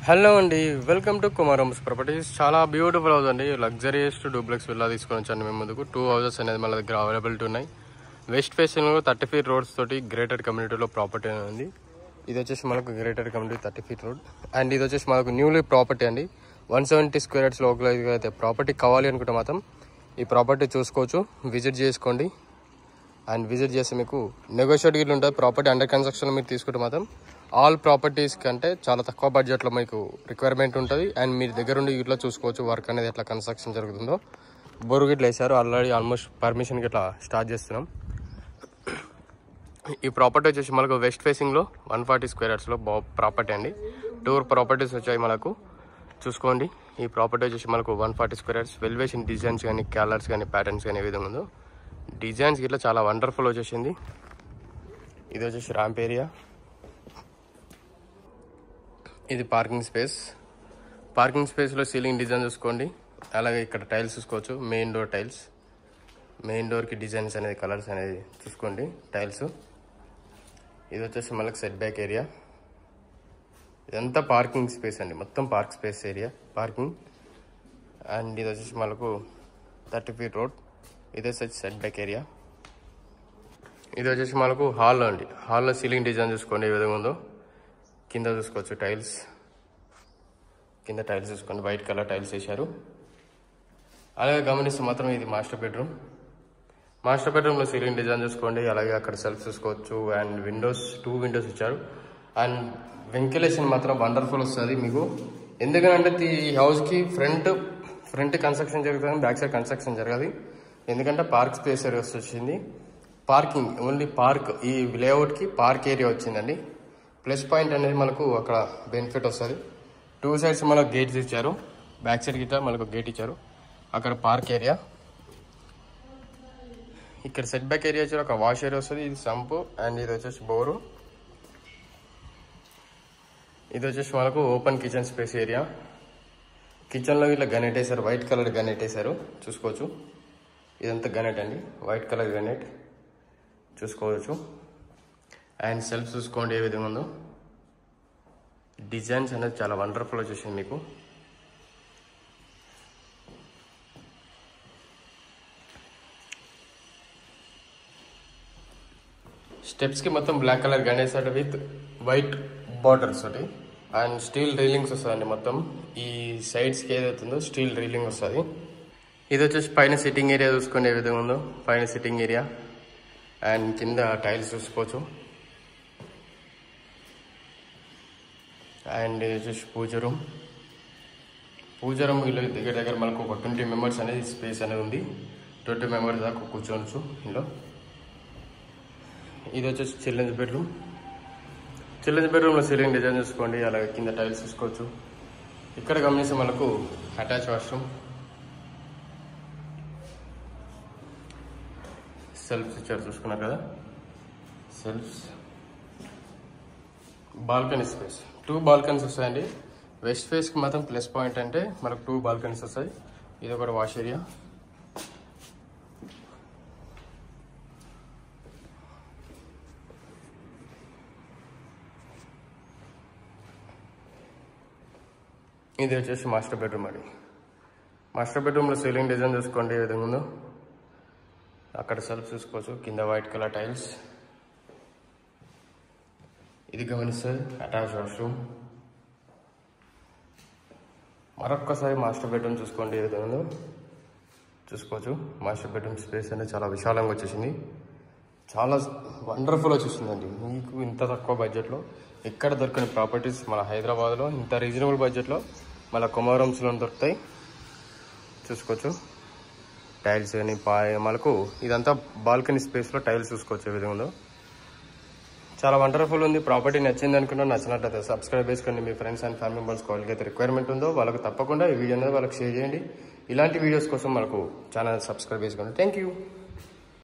Hello అండి, welcome to కుమారమ్స్ properties. చాలా beautiful house అండి. లగ్జరియస్ డూప్లెక్స్ విల్లా తీసుకొని వచ్చాను మేము ముందుకు. 2 హౌసెస్ అనేది మన దగ్గర అవైలబిలిటీ ఉన్నాయి. వెస్ట్ ఫేసింగ్ 30 ఫీట్ రోడ్స్ తోటి గ్రేటర్ కమ్యూనిటీలో ప్రాపర్టీ ఉంది. ఇది వచ్చేసి మనకు greater community 30 feet road. And ఇది వచ్చేసి మనకు న్యూలీ ప్రాపర్టీ అండి. 170 స్క్వేర్ యార్డ్స్ లోకల్ అయితే ప్రాపర్టీ కావాలి అనుకుంటే మాత్రం ఈ ప్రాపర్టీ చూసుకోవచ్చు, విజిట్ చేసుకోండి. అండ్ విజిట్ చేస్తే మీకు నెగోషియేట్ గిట్లు ఉంటుంది. ప్రాపర్టీ అండర్ కన్స్ట్రక్షన్ మీరు తీసుకుంటే మాత్రం ఆల్ ప్రాపర్టీస్ కంటే చాలా తక్కువ బడ్జెట్లో మీకు రిక్వైర్మెంట్ ఉంటుంది. అండ్ మీరు దగ్గరుండి ఇట్లా చూసుకోవచ్చు వర్క్ అనేది ఎట్లా కన్స్ట్రక్షన్ జరుగుతుందో. బోరు గిట్ల వేసారు ఆల్రెడీ, ఆల్మోస్ట్ పర్మిషన్కి ఇట్లా స్టార్ట్ చేస్తున్నాం. ఈ ప్రాపర్టీ వచ్చేసి మనకు వెస్ట్ ఫేసింగ్లో 140 స్క్వేర్ యార్డ్స్లో ప్రాపర్టీ అండి. 2 ప్రాపర్టీస్ వచ్చాయి మనకు, చూసుకోండి. ఈ ప్రాపర్టీ వచ్చేసి మనకు 140 స్క్వేర్ యార్డ్స్. వెల్వేషన్ డిజైన్స్ కానీ కలర్స్ కానీ ప్యాటర్న్స్ కానీ ఏ విధంగా ఉందో డిజైన్స్ ఇట్లా చాలా వండర్ఫుల్ వచ్చేసింది. ఇది వచ్చేసి ర్యాంప్ ఏరియా, ఇది పార్కింగ్ స్పేస్. పార్కింగ్ స్పేస్లో సీలింగ్ డిజైన్ చూసుకోండి. అలాగే ఇక్కడ టైల్స్ చూసుకోవచ్చు, మెయిన్ డోర్ టైల్స్. మెయిన్ డోర్కి డిజైన్స్ అనేది కలర్స్ అనేది చూసుకోండి టైల్స్. ఇది వచ్చేసి మనకు సెట్ బ్యాక్ ఏరియా. ఇదంతా పార్కింగ్ స్పేస్ అండి, మొత్తం park space area parking. And ఇది వచ్చేసి మనకు 30 ఫీట్ రోడ్. ఇదే సెట్ బ్యాక్ ఏరియా. ఇది వచ్చేసి మనకు హాల్లో అండి. హాల్లో సీలింగ్ డిజైన్ చూసుకోండి ఏ విధంగా ఉందో. కింద చూసుకోవచ్చు టైల్స్, కింద టైల్స్ చూసుకోండి, వైట్ కలర్ టైల్స్ వేశారు. అలాగే గమనిస్తే మాత్రం ఇది మాస్టర్ బెడ్రూమ్. మాస్టర్ బెడ్రూమ్లో సీలింగ్ డిజైన్ చూసుకోండి. అలాగే అక్కడ సెల్ఫ్ చూసుకోవచ్చు. అండ్ విండోస్ 2 విండోస్ ఇచ్చారు. అండ్ వెంటిలేషన్ మాత్రం వండర్ఫుల్ వస్తుంది మీకు. ఎందుకంటే ఈ హౌస్కి ఫ్రంట్ కన్స్ట్రక్షన్ జరుగుతుంది, బ్యాక్ సైడ్ కన్స్ట్రక్షన్ జరగదు. ఎందుకంటే పార్క్ స్పేస్ ఏరియా వచ్చింది. పార్కింగ్ ఓన్లీ పార్క్, ఈ లేఅవుట్కి పార్క్ ఏరియా వచ్చిందండి. ప్లస్ పాయింట్ అనేది మనకు అక్కడ బెనిఫిట్ వస్తుంది. 2 సైడ్స్ మనకు గేట్స్ ఇచ్చారు. బ్యాక్ సైడ్ గిట్ట మనకు గేట్ ఇచ్చారు. అక్కడ పార్క్ ఏరియా, ఇక్కడ సెట్ బ్యాక్ ఏరియా ఇచ్చారు. ఒక వాష్ ఏరియా వస్తుంది. ఇది సంపు. అండ్ ఇది వచ్చేసి బోరు. ఇది వచ్చేసి మనకు ఓపెన్ కిచెన్ స్పేస్ ఏరియా. కిచెన్లో ఇట్లా గనెట్ వేసారు, వైట్ కలర్ గనెట్ వేసారు, చూసుకోవచ్చు. ఇదంతా గనెట్ అండి, వైట్ కలర్ గనెట్ చూసుకోవచ్చు. అండ్ సెల్ఫ్ చూసుకోండి ఏ విధంగా ఉందో. డిజైన్స్ అనేది చాలా వండర్ఫుల్ వచ్చేసింది మీకు. స్టెప్స్కి మొత్తం black colour granite with white borders ఒకటి. అండ్ స్టీల్ రీలింగ్స్ వస్తుందండి మొత్తం. ఈ సైడ్స్కి ఏదైతుందో స్టీల్ రీలింగ్ వస్తుంది. ఇది వచ్చేసి పైన సిట్టింగ్ ఏరియా చూసుకోండి ఏ విధంగా ఉందో. పైన సిట్టింగ్ ఏరియా అండ్ కింద టైల్స్ చూసుకోవచ్చు. అండ్ ఇది వచ్చేసి పూజ రూమ్. పూజ రూమ్ వీళ్ళు దగ్గర మనకు ఒక 20 మెంబర్స్ అనేది స్పేస్ అనేది ఉంది. 20 మెంబర్స్ దాకా కూర్చోవచ్చు ఇందులో. ఇది వచ్చేసి చిల్డ్రన్స్ బెడ్రూమ్. చిల్డ్రన్స్ బెడ్రూమ్లో సీలింగ్ డిజైన్ చూసుకోండి. అలాగే కింద టైల్స్ చూసుకోవచ్చు. ఇక్కడ గమనిస్తే మనకు అటాచ్ వాష్రూమ్, సెల్ఫ్స్ ఇచ్చారు చూసుకున్నారు కదా. Shelves, balcony space. 2 బాల్కనీస్ వస్తాయండి. వెస్ట్ ఫేస్కి మాత్రం ప్లస్ పాయింట్ అంటే మనకు 2 బాల్కనీస్ వస్తాయి. ఇది ఒకటి వాష్ ఏరియా. ఇది వచ్చేసి మాస్టర్ బెడ్రూమ్ అండి. మాస్టర్ బెడ్రూమ్లో సీలింగ్ డిజైన్ చూసుకోండి ఏ విధంగా ఉందో. అక్కడ సెల్ఫ్ చూసుకోవచ్చు, కింద వైట్ కలర్ టైల్స్. ఇది గమనిస్తే అటాచ్ వాష్రూమ్. మరొక్కసారి మాస్టర్ బెడ్రూమ్ చూసుకోండి ఏ విధంగా ఉందో. చూసుకోవచ్చు మాస్టర్ బెడ్రూమ్ స్పేస్ అనేది చాలా విశాలంగా వచ్చేసింది. చాలా వండర్ఫుల్ వచ్చేసిందండి. మీకు ఇంత తక్కువ బడ్జెట్లో ఎక్కడ దొరకని ప్రాపర్టీస్ మన హైదరాబాద్లో ఇంత రీజనబుల్ బడ్జెట్లో మన కుమారమ్స్లో దొరుకుతాయి. చూసుకోవచ్చు టైల్స్ కానీ మనకు ఇదంతా బాల్కనీ స్పేస్లో టైల్స్ చూసుకోవచ్చు ఏ విధంగా ఉందో. చాలా వండర్ఫుల్ ఉంది. ప్రాపర్టీ నచ్చింది అనుకున్నా, నచ్చినట్లయితే సబ్స్క్రైబ్ చేసుకోండి. మీ ఫ్రెండ్స్ అండ్ ఫ్యామిలీ మెంబర్స్ వాళ్ళకి అయితే రిక్వైర్మెంట్ ఉందో వాళ్ళకి తప్పకుండా ఈ వీడియో అనేది వాళ్ళకి షేర్ చేయండి. ఇలాంటి వీడియోస్ కోసం మనకు ఛానల్ సబ్స్క్రైబ్ చేసుకోండి. Thank you.